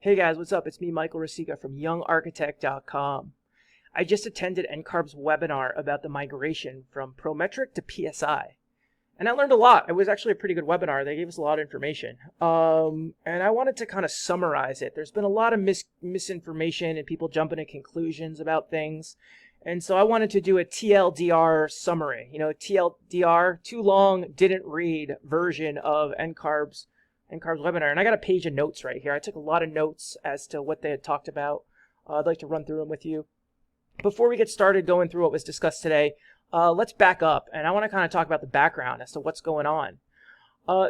Hey guys, what's up? It's me, Michael Rasiga from YoungArchitect.com. I just attended NCARB's webinar about the migration from Prometric to PSI. And I learned a lot. It was actually a pretty good webinar. They gave us a lot of information. And I wanted to kind of summarize it. There's been a lot of misinformation and people jumping to conclusions about things. And so I wanted to do a TLDR summary. You know, TLDR, too long, didn't read version of NCARB's webinar. And I got a page of notes right here. I took a lot of notes as to what they had talked about. I'd like to run through them with you. Before we get started going through what was discussed today, let's back up. And I want to kind of talk about the background as to what's going on.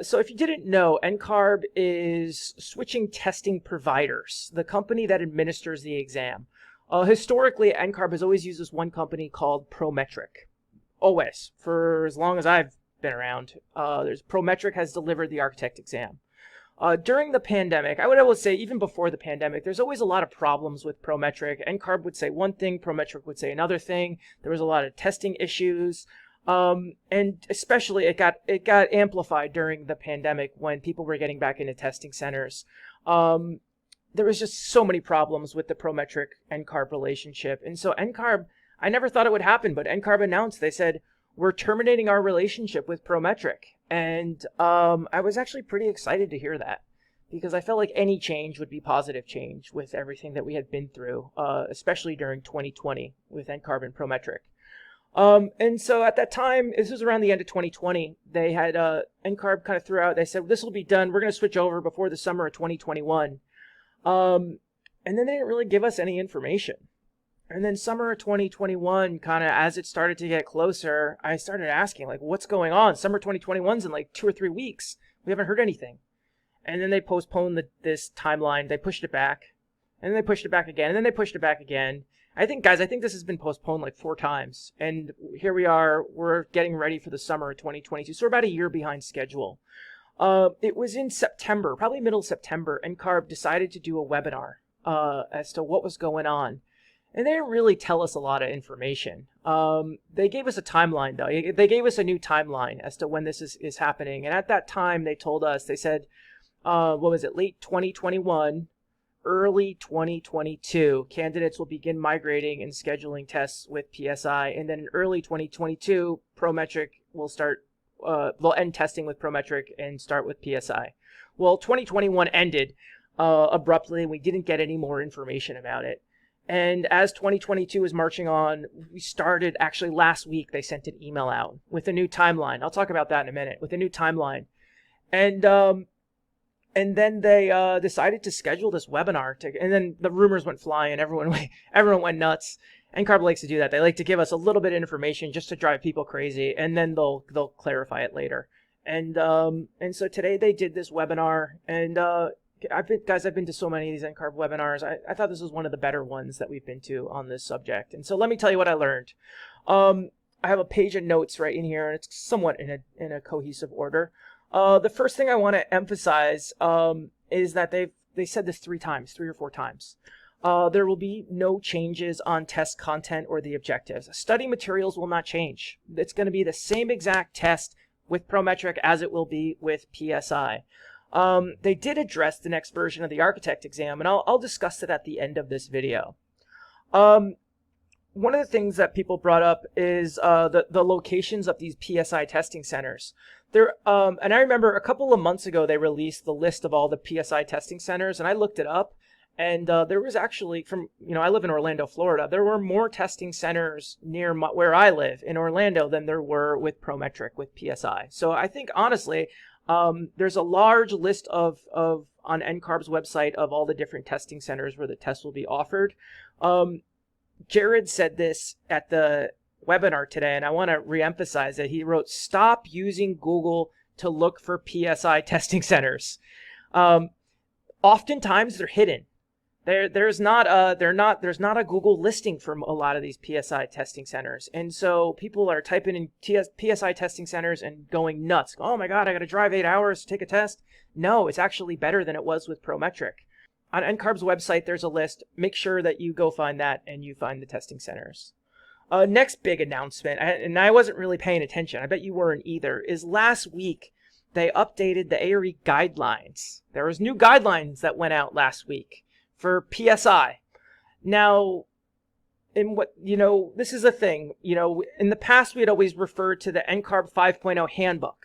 So if you didn't know, NCARB is switching testing providers, the company that administers the exam. Historically, NCARB has always used this one company called Prometric. Always. For as long as I've been around, Prometric has delivered the architect exam. During the pandemic, I would say even before the pandemic, there's always a lot of problems with Prometric. NCARB would say one thing, Prometric would say another thing. There was a lot of testing issues, and especially it got amplified during the pandemic when people were getting back into testing centers. There was just so many problems with the Prometric NCARB relationship, and so NCARB, I never thought it would happen, but NCARB announced, they said, we're terminating our relationship with Prometric. And I was actually pretty excited to hear that because I felt like any change would be positive change with everything that we had been through, especially during 2020 with NCARB and Prometric. And so at that time, this was around the end of 2020, they had NCARB kind of threw out, they said, this will be done. We're going to switch over before the summer of 2021. And then they didn't really give us any information. And then summer of 2021, kind of as it started to get closer, I started asking, like, what's going on? Summer 2021's in like 2 or 3 weeks. We haven't heard anything. And then they postponed this timeline. They pushed it back. And then they pushed it back again. And then they pushed it back again. I think this has been postponed like 4 times. And here we are. We're getting ready for the summer of 2022. So we're about a year behind schedule. It was in September, probably middle of September, NCARB decided to do a webinar as to what was going on. And they didn't really tell us a lot of information. They gave us a timeline, though. They gave us a new timeline as to when this is happening. And at that time, they told us, they said, what was it, late 2021, early 2022, candidates will begin migrating and scheduling tests with PSI. And then in early 2022, Prometric will start, they'll end testing with Prometric and start with PSI. Well, 2021 ended abruptly, and we didn't get any more information about it. And as 2022 is marching on, we started, actually last week, they sent an email out with a new timeline. I'll talk about that in a minute, with a new timeline. And then they decided to schedule this webinar, and then the rumors went flying, everyone went nuts. NCARB likes to do that. They like to give us a little bit of information just to drive people crazy, and then they'll clarify it later. And so today they did this webinar, and I've been to so many of these NCARB webinars. I thought this was one of the better ones that we've been to on this subject. And so let me tell you what I learned. I have a page of notes right in here, and it's somewhat in a cohesive order. The first thing I want to emphasize is that they said this 3 or 4 times. There will be no changes on test content or the objectives. Study materials will not change. It's going to be the same exact test with Prometric as it will be with PSI. They did address the next version of the architect exam, and I'll discuss it at the end of this video. One of the things that people brought up is the locations of these PSI testing centers. And I remember a couple of months ago they released the list of all the PSI testing centers, and I looked it up, and there was actually, I live in Orlando, Florida, there were more testing centers near where I live in Orlando than there were with Prometric, with PSI. So I think, honestly, there's a large list on NCARB's website of all the different testing centers where the tests will be offered. Jared said this at the webinar today, and I want to reemphasize it. He wrote, "Stop using Google to look for PSI testing centers." Oftentimes they're hidden. There's not a Google listing for a lot of these PSI testing centers. And so people are typing in PSI testing centers and going nuts. Oh my God, I got to drive 8 hours to take a test. No, it's actually better than it was with Prometric. On NCARB's website, there's a list. Make sure that you go find that and you find the testing centers. Next big announcement, and I wasn't really paying attention, I bet you weren't either, is last week they updated the ARE guidelines. There was new guidelines that went out last week. for PSI. Now, this is a thing, in the past we had always referred to the NCARB 5.0 handbook.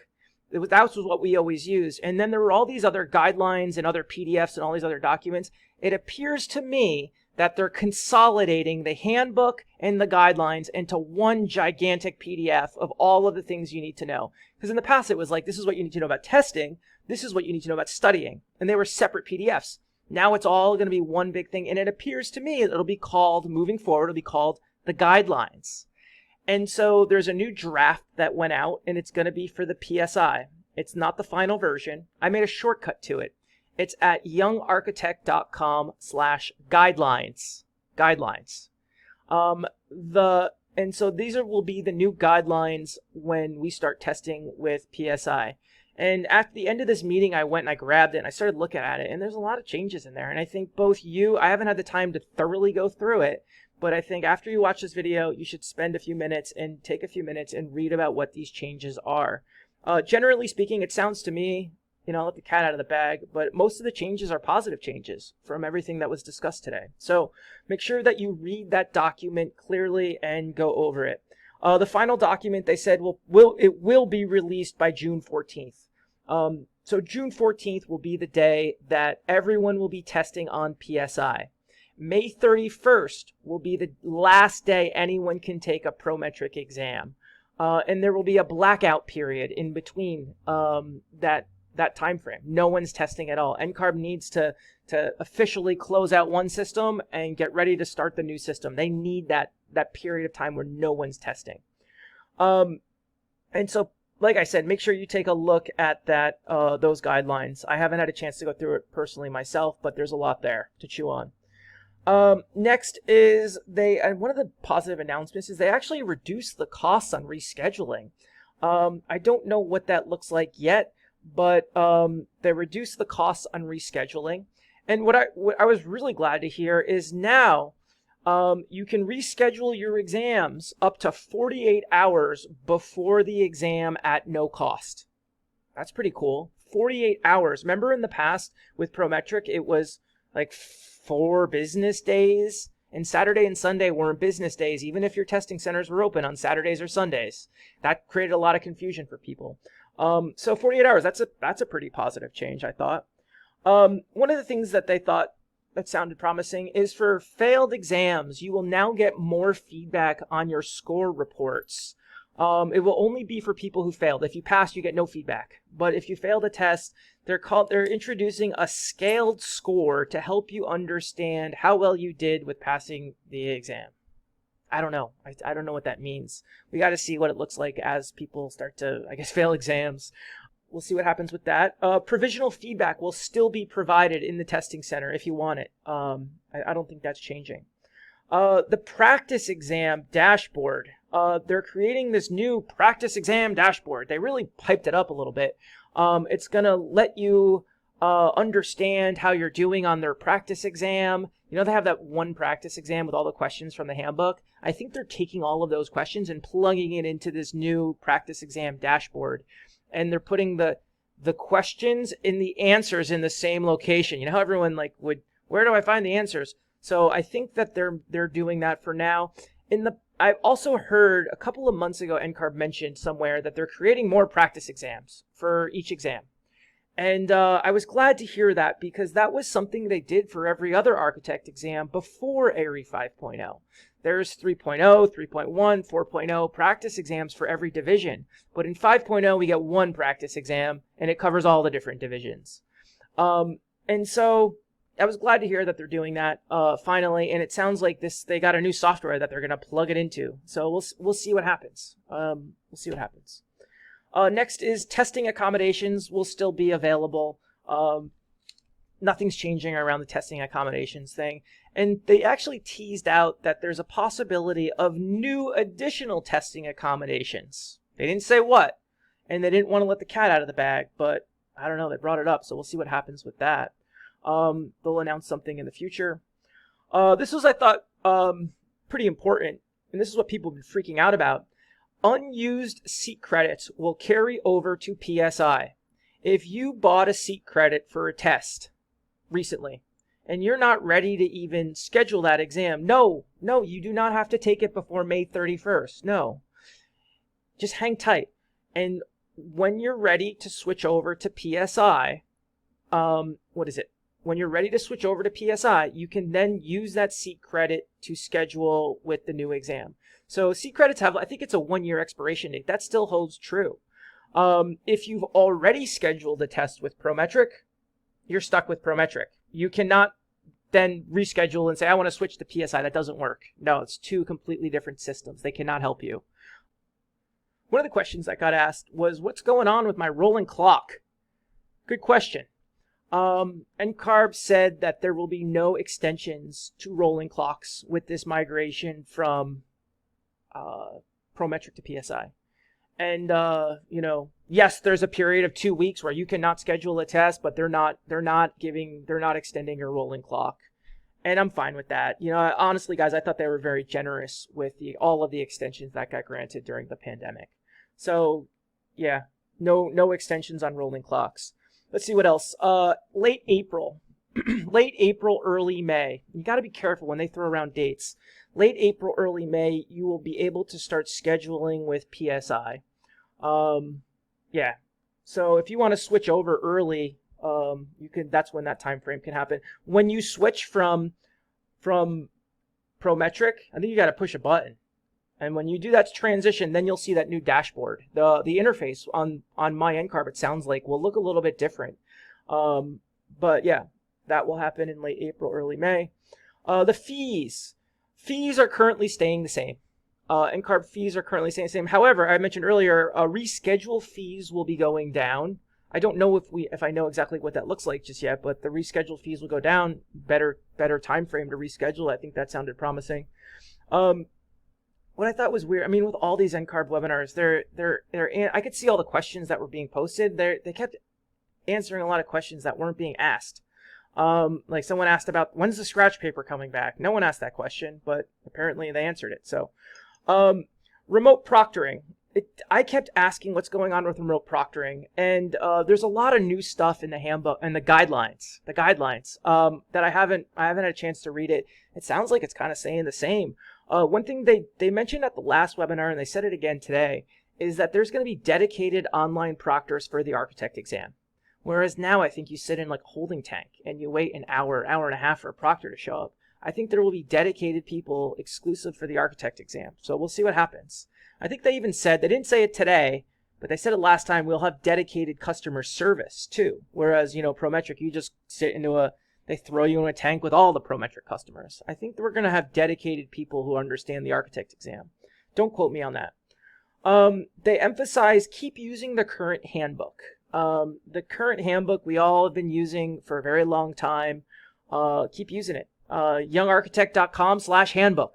That was what we always used. And then there were all these other guidelines and other PDFs and all these other documents. It appears to me that they're consolidating the handbook and the guidelines into one gigantic PDF of all of the things you need to know. Because in the past it was like, this is what you need to know about testing, this is what you need to know about studying, and they were separate PDFs. Now it's all going to be one big thing, and it appears to me it'll be called, moving forward, it'll be called the guidelines. And so there's a new draft that went out, and it's going to be for the PSI. It's not the final version. I made a shortcut to it. It's at youngarchitect.com/guidelines. And so these will be the new guidelines when we start testing with PSI. And at the end of this meeting, I went and I grabbed it and I started looking at it, and there's a lot of changes in there. And I think I haven't had the time to thoroughly go through it, but I think after you watch this video, you should spend a few minutes and take a few minutes and read about what these changes are. Generally speaking, it sounds to me, let the cat out of the bag, but most of the changes are positive changes from everything that was discussed today. So make sure that you read that document clearly and go over it. The final document, they said, will be released by June 14th. So June 14th will be the day that everyone will be testing on PSI. May 31st will be the last day anyone can take a Prometric exam. And there will be a blackout period in between that time frame. No one's testing at all. NCARB needs to officially close out one system and get ready to start the new system. They need that period of time where no one's testing. And so, like I said, make sure you take a look at those guidelines. I haven't had a chance to go through it personally myself, but there's a lot there to chew on. Next is one of the positive announcements is they actually reduced the costs on rescheduling. I don't know what that looks like yet, but they reduced the costs on rescheduling. And what I was really glad to hear is now you can reschedule your exams up to 48 hours before the exam at no cost. That's pretty cool. 48 hours. Remember in the past with Prometric, it was like 4 business days, and Saturday and Sunday weren't business days, even if your testing centers were open on Saturdays or Sundays. That created a lot of confusion for people. So 48 hours, that's a pretty positive change, I thought. One of the things that they thought that sounded promising is for failed exams, you will now get more feedback on your score reports. It will only be for people who failed. If you pass, you get no feedback. But if you failed a test, they're introducing a scaled score to help you understand how well you did with passing the exam. I don't know. I don't know what that means. We got to see what it looks like as people start to, fail exams. We'll see what happens with that. Provisional feedback will still be provided in the testing center if you want it. I don't think that's changing. The practice exam dashboard. They're creating this new practice exam dashboard. They really piped it up a little bit. It's going to let you understand how you're doing on their practice exam. They have that one practice exam with all the questions from the handbook. I think they're taking all of those questions and plugging it into this new practice exam dashboard. And they're putting the questions and the answers in the same location. How everyone where do I find the answers? So I think that they're doing that for now. I've also heard a couple of months ago, NCARB mentioned somewhere that they're creating more practice exams for each exam. And I was glad to hear that because that was something they did for every other architect exam before ARI 5.0. There's 3.0, 3.1, 4.0 practice exams for every division. But in 5.0, we get one practice exam, and it covers all the different divisions. And so I was glad to hear that they're doing that finally, and it sounds like they got a new software that they're going to plug it into. So we'll see what happens. Next is testing accommodations will still be available. Nothing's changing around the testing accommodations thing. And they actually teased out that there's a possibility of new additional testing accommodations. They didn't say what, and they didn't want to let the cat out of the bag, but I don't know, they brought it up, so we'll see what happens with that. They'll announce something in the future. This was, I thought, pretty important, and this is what people have been freaking out about. Unused seat credits will carry over to PSI. If you bought a seat credit for a test recently, and you're not ready to even schedule that exam, no, you do not have to take it before May 31st. No, just hang tight. And when you're ready to switch over to PSI, when you're ready to switch over to PSI, you can then use that seat credit to schedule with the new exam. So seat credits have, I think it's a 1-year expiration date. That still holds true. If you've already scheduled a test with Prometric, you're stuck with Prometric. You cannot then reschedule and say, I want to switch to PSI. That doesn't work. No, it's 2 completely different systems. They cannot help you. One of the questions that got asked was, what's going on with my rolling clock? Good question. NCARB said that there will be no extensions to rolling clocks with this migration from Prometric to PSI. And, yes, there's a period of 2 weeks where you cannot schedule a test, but they're not extending your rolling clock. And I'm fine with that. Honestly, guys, I thought they were very generous with all of the extensions that got granted during the pandemic. So, yeah, no extensions on rolling clocks. Let's see what else. Late April, early May. You got to be careful when they throw around dates. Late April, early May, you will be able to start scheduling with PSI. Yeah. So if you want to switch over early, you can. That's when that time frame can happen. When you switch from Prometric, I think you got to push a button. And when you do that transition, then you'll see that new dashboard. The interface on my NCARB, it sounds like, will look a little bit different. But yeah, that will happen in late April, early May. The fees. Fees are currently staying the same. NCARB fees are currently staying the same. However, I mentioned earlier, reschedule fees will be going down. I don't know if I know exactly what that looks like just yet, but the rescheduled fees will go down. Better time frame to reschedule. I think that sounded promising. What I thought was weird, I mean, with all these NCARB webinars, I could see all the questions that were being posted. They kept answering a lot of questions that weren't being asked. Like someone asked about, when's the scratch paper coming back? No one asked that question, but apparently they answered it. So, remote proctoring. I kept asking what's going on with remote proctoring, and there's a lot of new stuff in the handbook and the guidelines. That I haven't had a chance to read it. It sounds like it's kind of saying the same. One thing they mentioned at the last webinar, and they said it again today, is that there's going to be dedicated online proctors for the architect exam. Whereas now I think you sit in like a holding tank and you wait an hour and a half for a proctor to show up. I think there will be dedicated people exclusive for the architect exam. So we'll see what happens. I think they even said, they didn't say it today, but they said it last time, we'll have dedicated customer service too. Whereas, Prometric, you just sit they throw you in a tank with all the Prometric customers. I think we're going to have dedicated people who understand the architect exam. Don't quote me on that. They emphasize keep using the current handbook. The current handbook we all have been using for a very long time. Keep using it. Youngarchitect.com/handbook.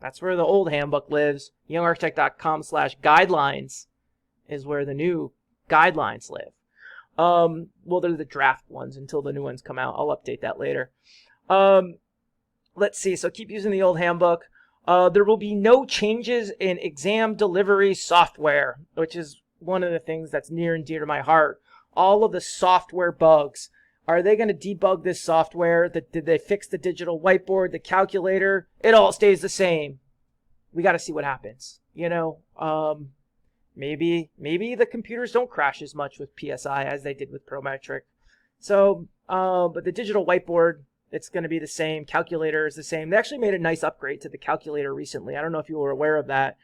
That's where the old handbook lives. Youngarchitect.com/guidelines is where the new guidelines live. Well, they're the draft ones until the new ones come out. I'll update that later. Let's see. So keep using the old handbook. There will be no changes in exam delivery software, which is one of the things that's near and dear to my heart. All of the software bugs. Are they going to debug this software? Did they fix the digital whiteboard, the calculator? It all stays the same. We got to see what happens. Maybe the computers don't crash as much with PSI as they did with Prometric. So, but the digital whiteboard, it's going to be the same. Calculator is the same. They actually made a nice upgrade to the calculator recently. I don't know if you were aware of that.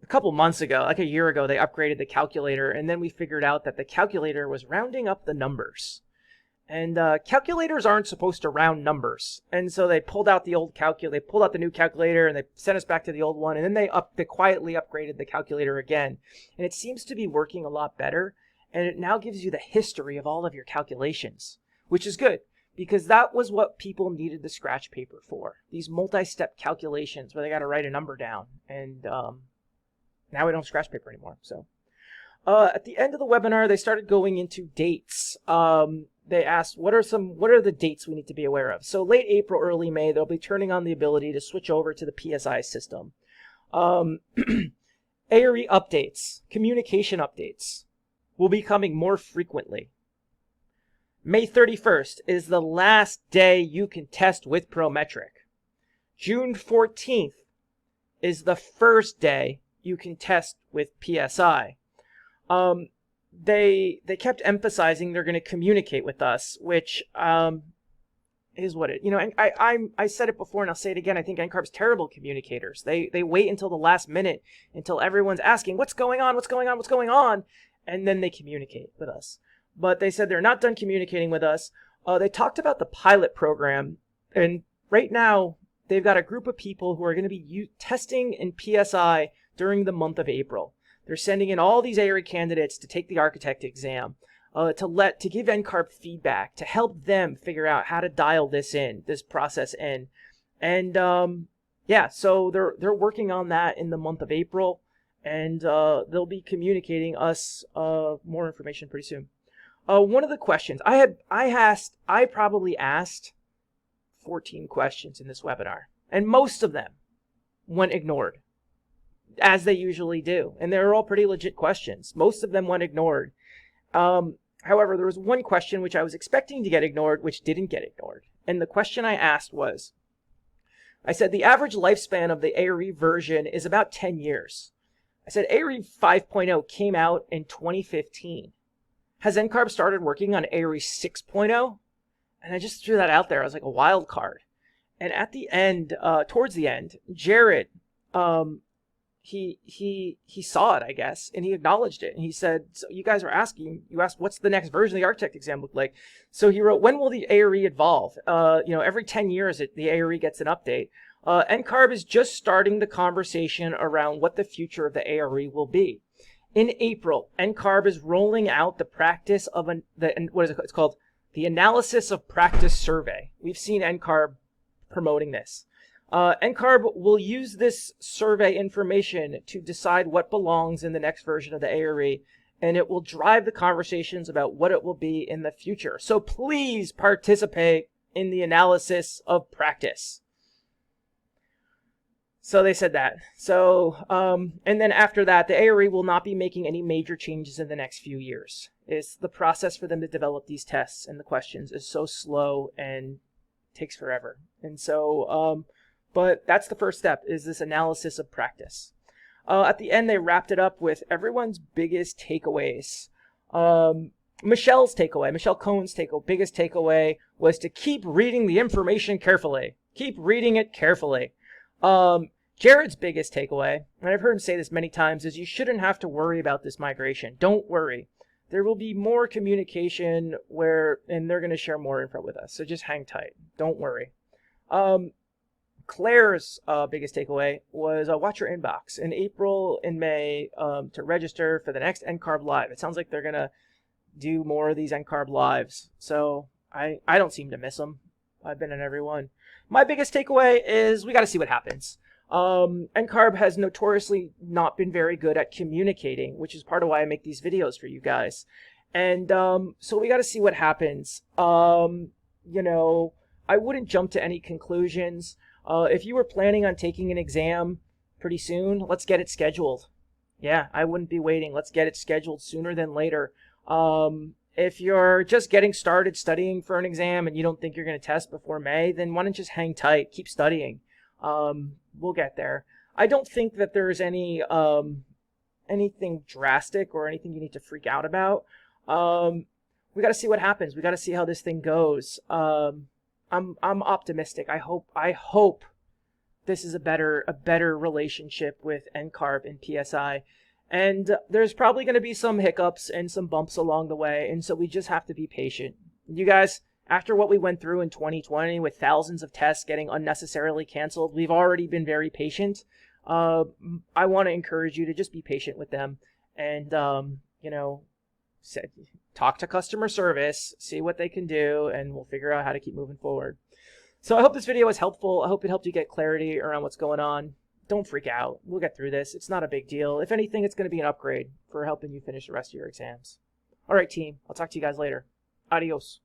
A couple months ago, like a year ago, they upgraded the calculator, and then we figured out that the calculator was rounding up the numbers. And calculators aren't supposed to round numbers. And so they pulled out the old calculator, they pulled out the new calculator, and they sent us back to the old one, and then they quietly upgraded the calculator again. And it seems to be working a lot better, and it now gives you the history of all of your calculations, which is good, because that was what people needed the scratch paper for. These multi-step calculations where they got to write a number down, and now we don't have scratch paper anymore. So at the end of the webinar, they started going into dates. They asked, what are the dates we need to be aware of? So late April, early May, they'll be turning on the ability to switch over to the PSI system. ARE updates, communication updates will be coming more frequently. May 31st is the last day you can test with Prometric. June 14th is the first day you can test with PSI. They kept emphasizing they're going to communicate with us, which is what it, and I said it before and I'll say it again. I think NCARB's terrible communicators. They wait until the last minute, until everyone's asking what's going on, and then they communicate with us. But they said they're not done communicating with us. They talked about the pilot program, and right now they've got a group of people who are going to be testing in PSI during the month of April. They're sending in all these ARE candidates to take the architect exam, to give NCARB feedback, to help them figure out how to dial this process in. And yeah, so they're working on that in the month of April, and they'll be communicating us more information pretty soon. One of the questions I probably asked 14 questions in this webinar, and most of them went ignored, as they usually do. And they're all pretty legit questions. Most of them went ignored. However, there was one question which I was expecting to get ignored, which didn't get ignored. And the question I asked was, I said, the average lifespan of the ARE version is about 10 years. I said, ARE 5.0 came out in 2015. Has NCARB started working on ARE 6.0? And I just threw that out there as like a wild card. And at the end, towards the end, Jared, he saw it, I guess, and he acknowledged it. And he said, so you guys are asking, you asked what's the next version of the architect exam look like? So he wrote, when will the ARE evolve? Every 10 years the ARE gets an update. NCARB is just starting the conversation around what the future of the ARE will be. In April, NCARB is rolling out the practice of it's called the Analysis of Practice Survey. We've seen NCARB promoting this. NCARB will use this survey information to decide what belongs in the next version of the ARE, and it will drive the conversations about what it will be in the future. So please participate in the analysis of practice. So they said that. So, and then after that, the ARE will not be making any major changes in the next few years. It's the process for them to develop these tests and the questions is so slow and takes forever. And so, but that's the first step, is this analysis of practice. At the end, they wrapped it up with everyone's biggest takeaways. Michelle's takeaway, Michelle Cohen's biggest takeaway was to keep reading the information carefully. Keep reading it carefully. Jared's biggest takeaway, and I've heard him say this many times, is you shouldn't have to worry about this migration. Don't worry. There will be more communication and they're going to share more info with us. So just hang tight. Don't worry. Claire's biggest takeaway was watch your inbox in April and May to register for the next NCARB Live. It sounds like they're going to do more of these NCARB Lives. So I don't seem to miss them. I've been in every one. My biggest takeaway is we got to see what happens. NCARB has notoriously not been very good at communicating, which is part of why I make these videos for you guys. And so we got to see what happens. I wouldn't jump to any conclusions. If you were planning on taking an exam pretty soon, let's get it scheduled. Yeah, I wouldn't be waiting. Let's get it scheduled sooner than later. If you're just getting started studying for an exam and you don't think you're going to test before May, then why don't you just hang tight, keep studying. We'll get there. I don't think that there's anything drastic or anything you need to freak out about. We got to see what happens. We got to see how this thing goes. I'm optimistic. I hope this is a better relationship with NCARB and PSI. And there's probably going to be some hiccups and some bumps along the way, and so we just have to be patient. You guys, after what we went through in 2020 with thousands of tests getting unnecessarily canceled, we've already been very patient. I want to encourage you to just be patient with them and, talk to customer service, see what they can do, and we'll figure out how to keep moving forward. So I hope this video was helpful. I hope it helped you get clarity around what's going on. Don't freak out. We'll get through this. It's not a big deal. If anything, it's going to be an upgrade for helping you finish the rest of your exams. All right, team. I'll talk to you guys later. Adios.